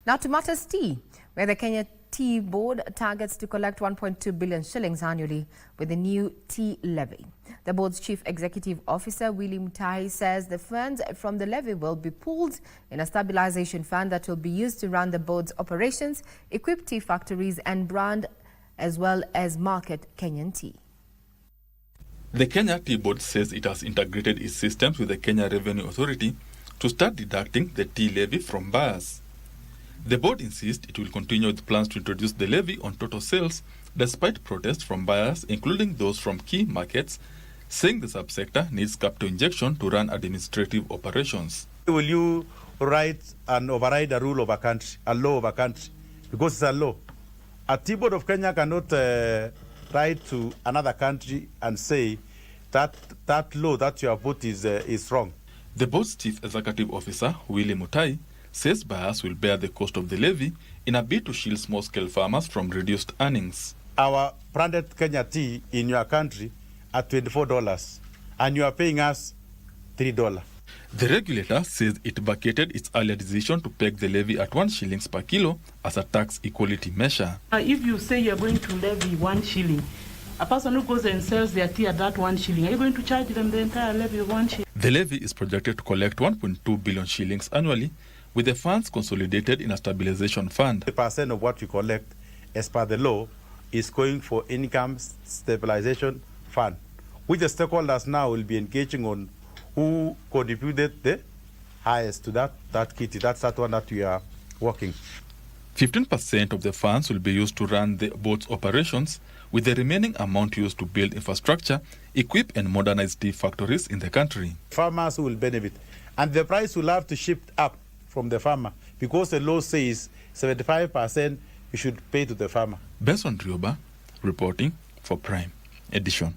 Now to matters tea, where the Kenya Tea Board targets to collect 1.2 billion shillings annually with the new tea levy. The board's chief executive officer, Willy Mutai, says the funds from the levy will be pooled in a stabilisation fund that will be used to run the board's operations, equip tea factories and brand, as well as market Kenyan tea. The Kenya Tea Board says it has integrated its systems with the Kenya Revenue Authority to start deducting the tea levy from buyers. The board insists it will continue with plans to introduce the levy on total sales despite protests from buyers, including those from key markets, saying the subsector needs capital injection to run administrative operations. Will you write and override a rule of a country, a law of a country? Because it's a law. A Tea Board of Kenya cannot write to another country and say that that law that you have put is wrong. The board's chief executive officer, Willy Mutai, says buyers will bear the cost of the levy in a bid to shield small-scale farmers from reduced earnings. Our branded Kenya tea in your country at $24, and you are paying us $3. The regulator says it vacated its earlier decision to peg the levy at 1 shillings per kilo as a tax equality measure. If you say you're going to levy 1 shilling, a person who goes and sells their tea at that 1 shilling, are you going to charge them the entire levy of 1 shilling? The levy is projected to collect 1.2 billion shillings annually, with the funds consolidated in a stabilisation fund. 50% of what you collect, as per the law, is going for income stabilisation fund, which the stakeholders now will be engaging on who contributed the highest to that kitty. That's that one that we are working. 15% of the funds will be used to run the board's operations, with the remaining amount used to build infrastructure, equip and modernize tea factories in the country. Farmers will benefit, and the price will have to shift up from the farmer, because the law says 75% you should pay to the farmer. Benson Rioba, reporting for Prime Edition.